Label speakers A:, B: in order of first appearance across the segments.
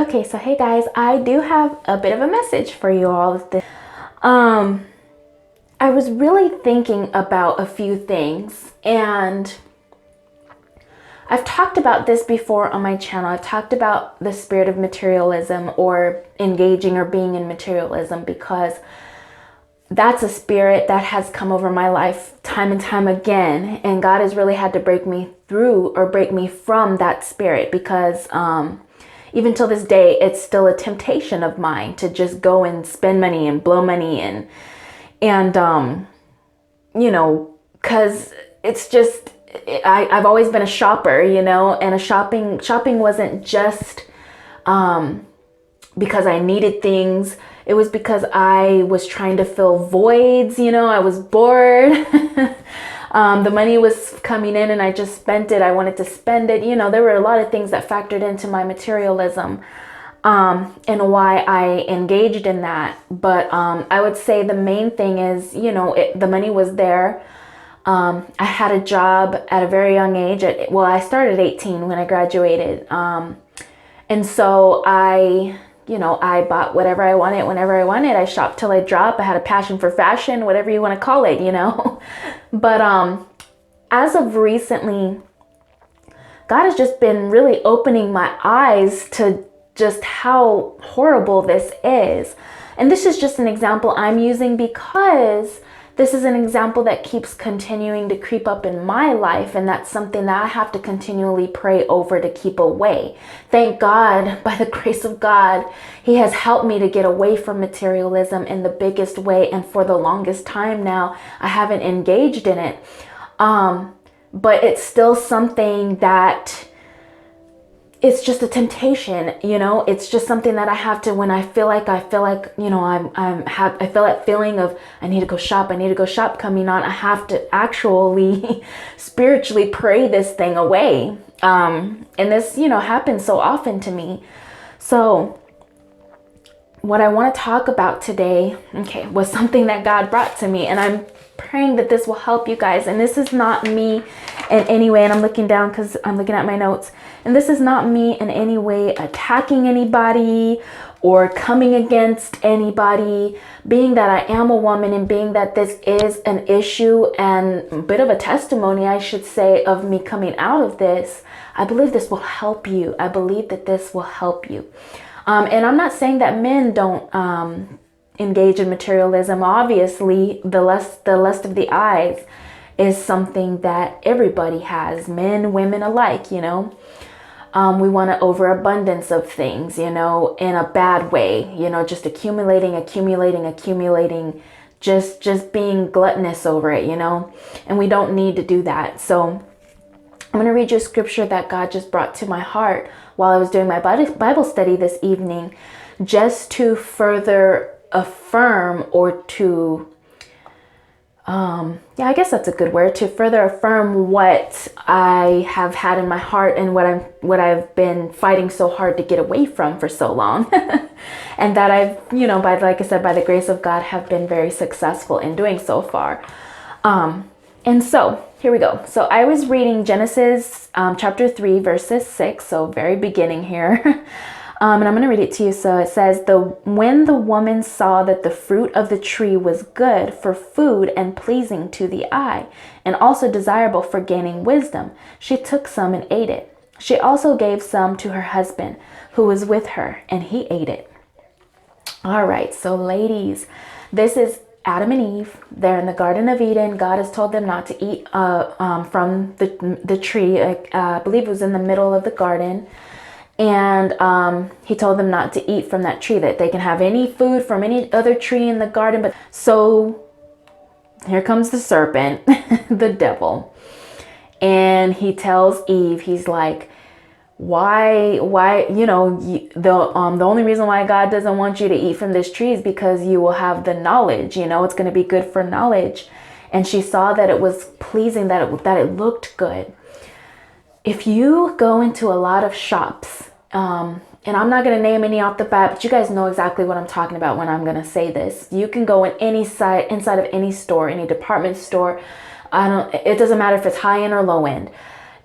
A: Okay, so hey guys, I do have a bit of a message for you all. I was really thinking about a few things, and I've talked about this before on my channel. I've talked about the spirit of materialism, or engaging or being in materialism, because that's a spirit that has come over my life time and time again, and God has really had to break me through or break me from that spirit, because even till this day, it's still a temptation of mine to just go and spend money and blow money and because it's just, I've always been a shopper, and shopping wasn't just because I needed things. It was because I was trying to fill voids, I was bored. The money was coming in and I just spent it. I wanted to spend it. There were a lot of things that factored into my materialism and why I engaged in that. But I would say the main thing is, the money was there. I had a job at a very young age. I started at 18 when I graduated. And so I bought whatever I wanted, whenever I wanted. I shopped till I dropped. I had a passion for fashion, whatever you want to call it, But as of recently, God has just been really opening my eyes to just how horrible this is. And this is just an example I'm using because this is an example that keeps continuing to creep up in my life, and that's something that I have to continually pray over to keep away. Thank God, by the grace of God, He has helped me to get away from materialism in the biggest way, and for the longest time now, I haven't engaged in it. But it's still something that it's just a temptation, it's just something that I have to, when I feel like, I feel that feeling of, I need to go shop coming on. I have to actually spiritually pray this thing away. And this, happens so often to me. So what I want to talk about today, was something that God brought to me, and I'm praying that this will help you guys. And this is not me in any way, and I'm looking down because I'm looking at my notes, and this is not me in any way attacking anybody or coming against anybody. Being that I am a woman, and being that this is an issue and a bit of a testimony, I should say, of me coming out of this, I believe this will help you. I believe that this will help you. And I'm not saying that men don't engage in materialism. Obviously, the lust of the eyes is something that everybody has, men, women alike, We want an overabundance of things, in a bad way, just accumulating, just being gluttonous over it, and we don't need to do that. So I'm going to read you a scripture that God just brought to my heart while I was doing my Bible study this evening, just to further affirm, or to I guess that's a good word, to further affirm what I have had in my heart, and what I've been fighting so hard to get away from for so long. And that I've, like I said, by the grace of God, have been very successful in doing so far. And so here we go. So I was reading Genesis chapter 3 verses 6, so very beginning here. And I'm going to read it to you. So it says, when the woman saw that the fruit of the tree was good for food and pleasing to the eye, and also desirable for gaining wisdom, she took some and ate it. She also gave some to her husband who was with her, and he ate it. All right, so ladies, this is Adam and Eve. They're in the Garden of Eden. God has told them not to eat from the tree. I believe it was in the middle of the garden. And he told them not to eat from that tree, that they can have any food from any other tree in the garden. But so here comes the serpent, the devil. And he tells Eve, he's like, why, the only reason why God doesn't want you to eat from this tree is because you will have the knowledge, it's going to be good for knowledge. And she saw that it was pleasing, that it looked good. If you go into a lot of shops, and I'm not going to name any off the bat, but you guys know exactly what I'm talking about when I'm going to say this. You can go in inside of any store, any department store. It doesn't matter if it's high end or low end.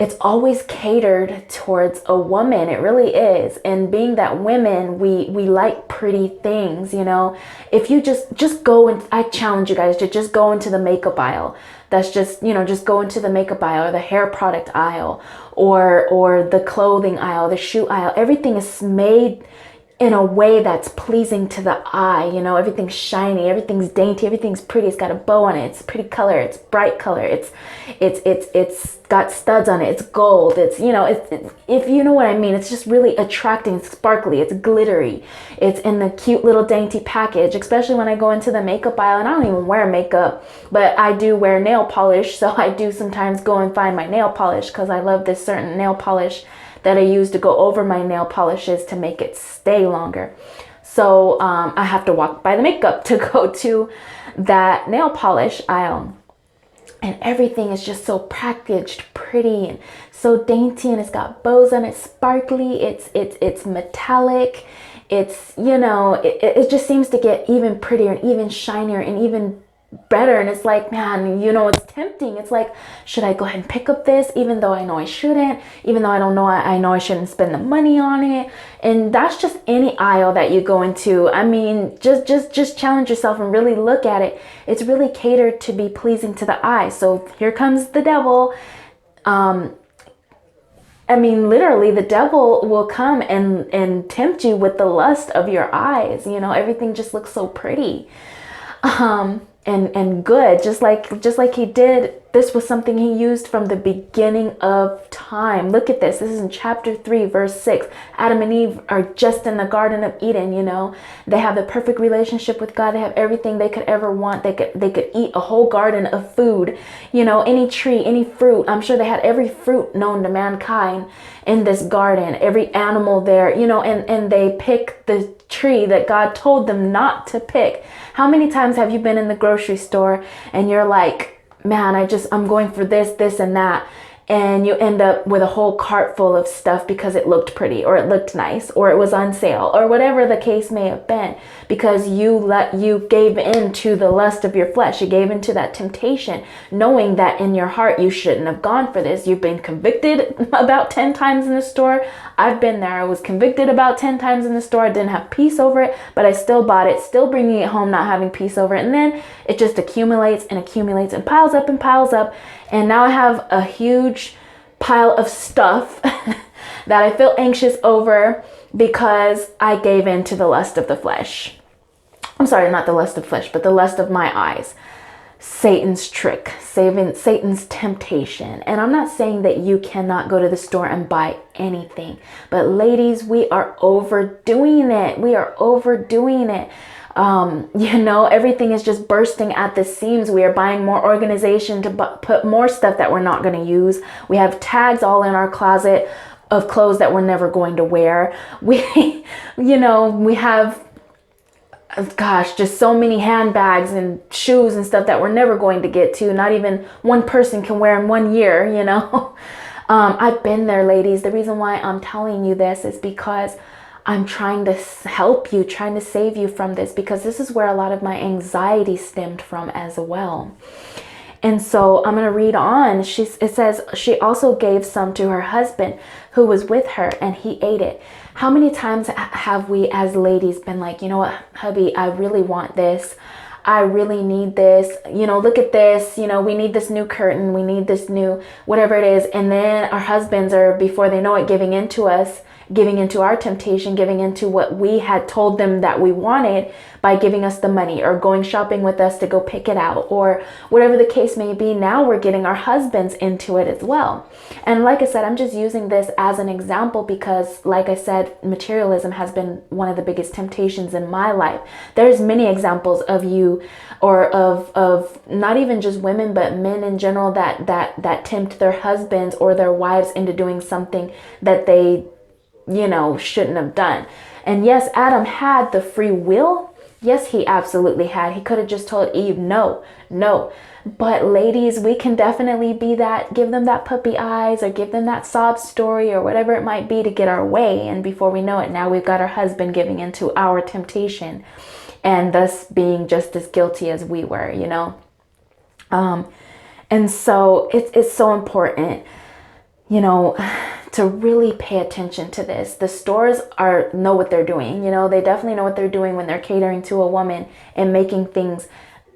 A: it's always catered towards a woman. It really is. And being that women, we like pretty things, you know. If you just go, and I challenge you guys to just go into the makeup aisle. That's just, you know, just go into the makeup aisle or the hair product aisle or the clothing aisle, the shoe aisle. Everything is made in a way that's pleasing to the eye. You know, everything's shiny, everything's dainty, everything's pretty. It's got a bow on it. It's pretty color. It's bright color. It's got studs on it. It's gold. It's, you know, if you know what I mean, it's just really attracting. It's sparkly. It's glittery. It's in the cute little dainty package, especially when I go into the makeup aisle. And I don't even wear makeup, but I do wear nail polish. So I do sometimes go and find my nail polish because I love this certain nail polish that I use to go over my nail polishes to make it stay longer. So I have to walk by the makeup to go to that nail polish aisle. And everything is just so packaged pretty and so dainty, and it's got bows on it, sparkly, it's metallic. It's, you know, it just seems to get even prettier and even shinier and even better. And it's like, man, you know, it's tempting. It's like, should I go ahead and pick up this, even though I know I shouldn't, even though I don't know, I know I shouldn't spend the money on it. And that's just any aisle that you go into. I mean, just challenge yourself and really look at it. It's really catered to be pleasing to the eye. So here comes the devil. I mean, literally, the devil will come and tempt you with the lust of your eyes. You know, everything just looks so pretty. And good, just like he did. This was something he used from the beginning of time. Look at this. This is in chapter 3, verse 6. Adam and Eve are just in the Garden of Eden, you know. They have the perfect relationship with God. They have everything they could ever want. They could eat a whole garden of food, you know, any tree, any fruit. I'm sure they had every fruit known to mankind in this garden, every animal there, you know, and they pick the tree that God told them not to pick. How many times have you been in the grocery store and you're like, man, I'm going for this and that. And you end up with a whole cart full of stuff because it looked pretty or it looked nice or it was on sale or whatever the case may have been, because you gave in to the lust of your flesh. You gave into that temptation, knowing that in your heart you shouldn't have gone for this. You've been convicted about 10 times in the store. I've been there. I was convicted about 10 times in the store. I didn't have peace over it, but I still bought it, still bringing it home, not having peace over it. And then it just accumulates and accumulates and piles up and piles up. And now I have a huge pile of stuff that I feel anxious over because I gave in to the lust of the flesh. I'm sorry, not the lust of flesh, but the lust of my eyes. Satan's trick, Satan's temptation. And I'm not saying that you cannot go to the store and buy anything, but ladies, we are overdoing it. We are overdoing it. You know, everything is just bursting at the seams. We are buying more organization to put more stuff that we're not going to use. We have tags all in our closet of clothes that we're never going to wear. We, you know, we have, gosh, just so many handbags and shoes and stuff that we're never going to get to. Not even one person can wear in 1 year, you know. I've been there, ladies. The reason why I'm telling you this is because I'm trying to help you, trying to save you from this, because this is where a lot of my anxiety stemmed from as well. And so I'm going to read on. It says, she also gave some to her husband who was with her, and he ate it. How many times have we as ladies been like, you know what, hubby, I really want this. I really need this. You know, look at this. You know, we need this new curtain. We need this new whatever it is. And then our husbands are, before they know it, giving into us, giving into our temptation, giving into what we had told them that we wanted by giving us the money or going shopping with us to go pick it out or whatever the case may be. Now we're getting our husbands into it as well. And like I said, I'm just using this as an example because, like I said, materialism has been one of the biggest temptations in my life. There's many examples of you or of not even just women, but men in general that tempt their husbands or their wives into doing something that they, you know, shouldn't have done. And yes, Adam had the free will. Yes, he absolutely had. He could have just told Eve, no. But ladies, we can definitely be that, give them that puppy eyes or give them that sob story or whatever it might be to get our way. And before we know it, now we've got our husband giving into our temptation and thus being just as guilty as we were, you know. And so it's so important. you know, to really pay attention to this. The stores know what they're doing. You know, they definitely know what they're doing when they're catering to a woman and making things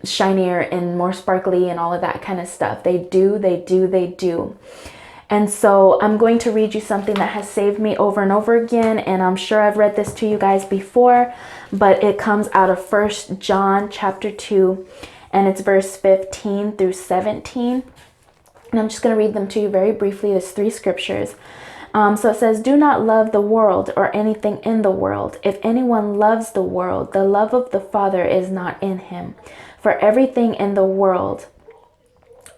A: shinier and more sparkly and all of that kind of stuff. They do. And so I'm going to read you something that has saved me over and over again. And I'm sure I've read this to you guys before, but it comes out of 1 John chapter 2, and it's verse 15 through 17. And I'm just going to read them to you very briefly. There's 3 scriptures. So it says, do not love the world or anything in the world. If anyone loves the world, the love of the Father is not in him. For everything in the world,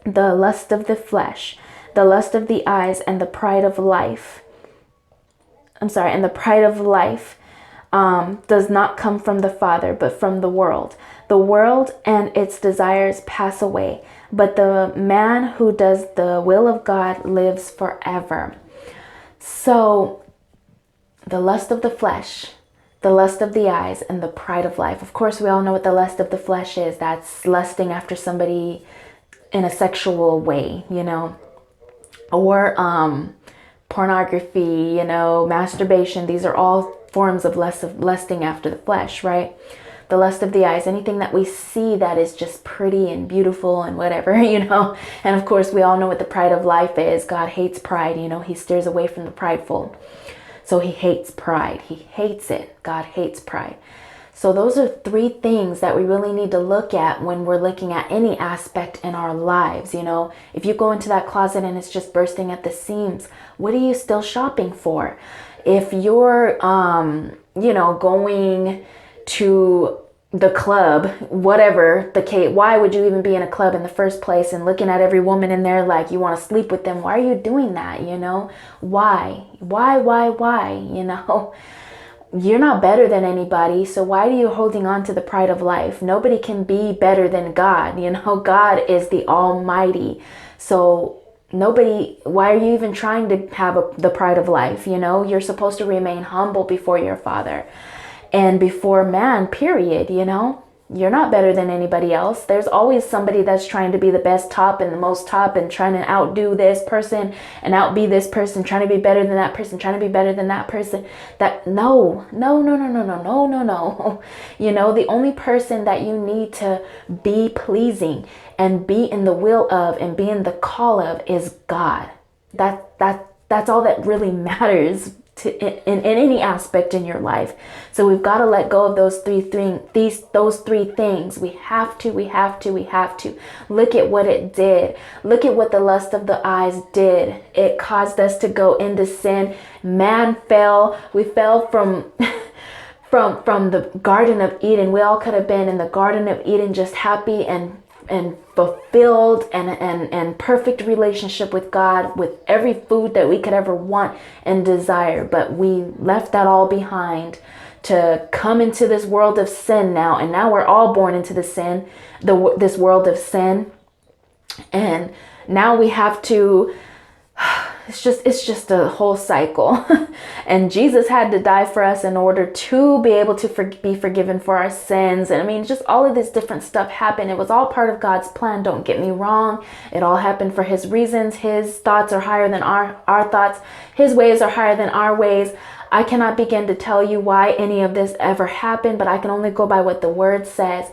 A: the lust of the flesh, the lust of the eyes, and the pride of life, does not come from the Father, but from the world. The world and its desires pass away, but the man who does the will of God lives forever. So the lust of the flesh, the lust of the eyes, and the pride of life. Of course, we all know what the lust of the flesh is. That's lusting after somebody in a sexual way, you know, or pornography, you know, masturbation. These are all forms of lusting after the flesh, right? The lust of the eyes, anything that we see that is just pretty and beautiful and whatever, you know. And of course, we all know what the pride of life is. God hates pride, you know. He steers away from the prideful. So he hates pride. He hates it. God hates pride. So those are 3 things that we really need to look at when we're looking at any aspect in our lives. You know, if you go into that closet and it's just bursting at the seams, what are you still shopping for? If you're, you know, going to the club, whatever the case, why would you even be in a club in the first place and looking at every woman in there like you want to sleep with them? Why are you doing that? You know, why, you know? You're not better than anybody, so why are you holding on to the pride of life? Nobody can be better than God. You know, God is the Almighty. So why are you even trying to have the pride of life? You know, you're supposed to remain humble before your Father and before man, period. You know, you're not better than anybody else. There's always somebody that's trying to be the best top and the most top and trying to outdo this person and outbe this person, trying to be better than that person, trying to be better than that person. No. You know, the only person that you need to be pleasing and be in the will of and be in the call of is God. That's all that really matters in any aspect in your life. So we've got to let go of those three things. We have to look at what it did. Look at what the lust of the eyes did. It caused us to go into sin. Man fell. We fell from the Garden of Eden. We all could have been in the Garden of Eden, just happy and fulfilled and perfect relationship with God, with every food that we could ever want and desire. But we left that all behind to come into this world of sin now. And now we're all born into this world of sin. And now we have to, it's just a whole cycle. And Jesus had to die for us in order to be able to be forgiven for our sins. And I mean, just all of this different stuff happened. It was all part of God's plan. Don't get me wrong. It all happened for his reasons. His thoughts are higher than our thoughts. His ways are higher than our ways. I cannot begin to tell you why any of this ever happened, but I can only go by what the word says.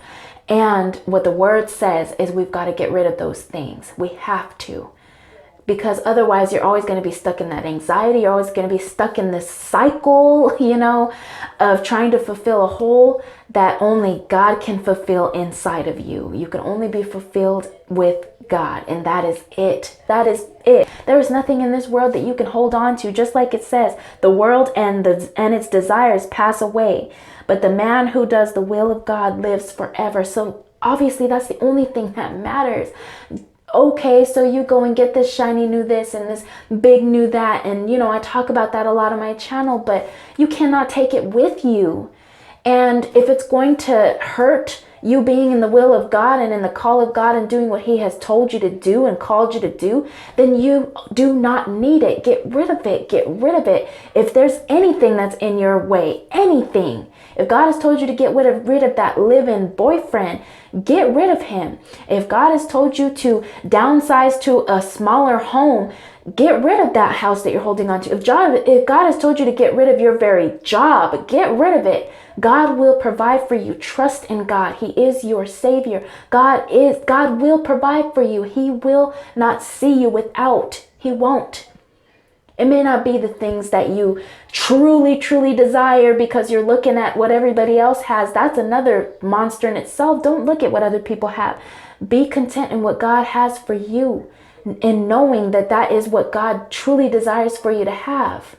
A: And what the word says is we've got to get rid of those things. We have to. Because otherwise you're always going to be stuck in that anxiety. You're always going to be stuck in this cycle, you know, of trying to fulfill a hole that only God can fulfill inside of you. You can only be fulfilled with God. And that is it. That is it. There is nothing in this world that you can hold on to. Just like it says, the world and its desires pass away. But the man who does the will of God lives forever. So obviously that's the only thing that matters. Okay, so you go and get this shiny new this and this big new that. And, you know, I talk about that a lot on my channel, but you cannot take it with you. And if it's going to hurt you being in the will of God and in the call of God and doing what he has told you to do and called you to do, then you do not need it. Get rid of it. Get rid of it. If there's anything that's in your way, anything, if God has told you to get rid of that live-in boyfriend, get rid of him. If God has told you to downsize to a smaller home, Get rid of that house that you're holding on to. If God has told you to get rid of your very job, get rid of it. God will provide for you. Trust in God. He is your Savior. God will provide for you. He will not see you without. He won't. It may not be the things that you truly, truly desire because you're looking at what everybody else has. That's another monster in itself. Don't look at what other people have. Be content in what God has for you, and knowing that that is what God truly desires for you to have.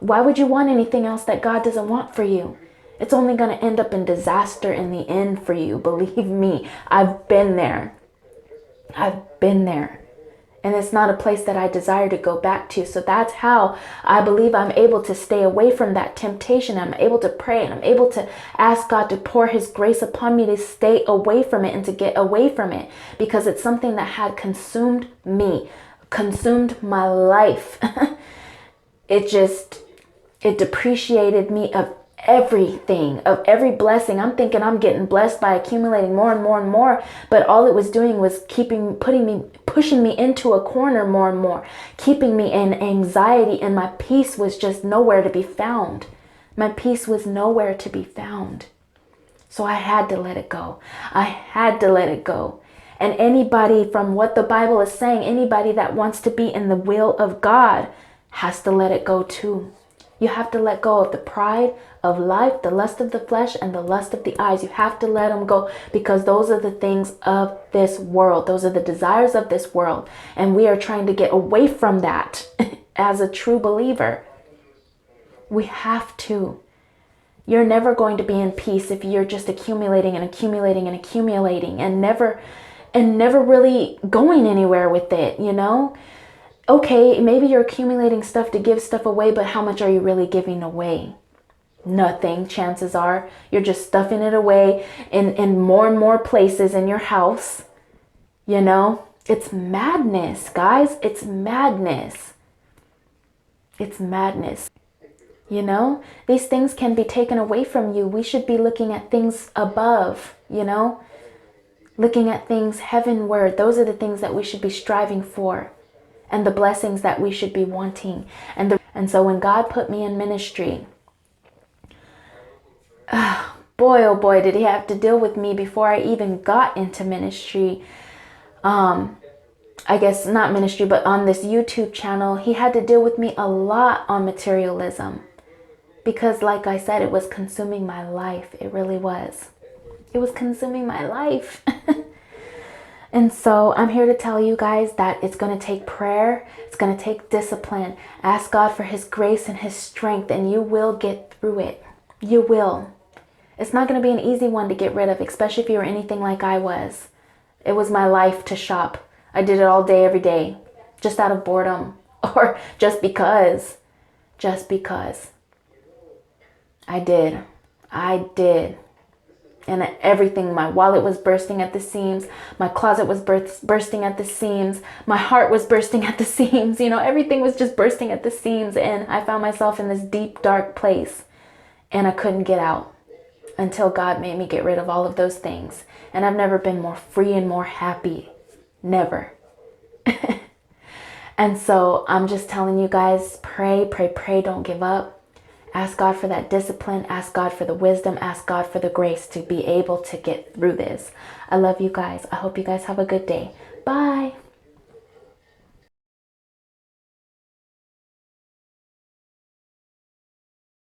A: Why would you want anything else that God doesn't want for you? It's only going to end up in disaster in the end for you. Believe me, I've been there. I've been there. And it's not a place that I desire to go back to. So that's how I believe I'm able to stay away from that temptation. I'm able to pray, and I'm able to ask God to pour His grace upon me to stay away from it and to get away from it, because it's something that had consumed me, consumed my life. It depreciated me of everything, of every blessing. I'm thinking I'm getting blessed by accumulating more and more and more, but all it was doing was pushing me into a corner more and more, keeping me in anxiety, and my peace was just nowhere to be found. My peace was nowhere to be found. So I had to let it go. I had to let it go. And anybody, from what the Bible is saying, anybody that wants to be in the will of God has to let it go too. You have to let go of the pride of life, the lust of the flesh, and the lust of the eyes. You have to let them go, because those are the things of this world. Those are the desires of this world. And we are trying to get away from that as a true believer. We have to. You're never going to be in peace if you're just accumulating and accumulating and accumulating and never really going anywhere with it, you know? Okay, maybe you're accumulating stuff to give stuff away, but how much are you really giving away? Nothing. Chances are you're just stuffing it away in more and more places in your house. You know, it's madness, guys. It's madness. It's madness. You know, these things can be taken away from you. We should be looking at things above, you know, looking at things heavenward. Those are the things that we should be striving for, and the blessings that we should be wanting. And so when God put me in ministry, boy, oh boy, did He have to deal with me before I even got into ministry. I guess not ministry, but on this YouTube channel, He had to deal with me a lot on materialism. Because like I said, it was consuming my life. It really was. It was consuming my life. And so I'm here to tell you guys that it's going to take prayer. It's going to take discipline. Ask God for His grace and His strength, and you will get through it. You will. It's not going to be an easy one to get rid of, especially if you were anything like I was. It was my life to shop. I did it all day, every day, just out of boredom, or just because. Just because. I did. And everything, my wallet was bursting at the seams. My closet was bursting at the seams. My heart was bursting at the seams. You know, everything was just bursting at the seams. And I found myself in this deep, dark place. And I couldn't get out until God made me get rid of all of those things. And I've never been more free and more happy. Never. And so I'm just telling you guys, pray, pray, pray. Don't give up. Ask God for that discipline. Ask God for the wisdom. Ask God for the grace to be able to get through this. I love you guys. I hope you guys have a good day. Bye.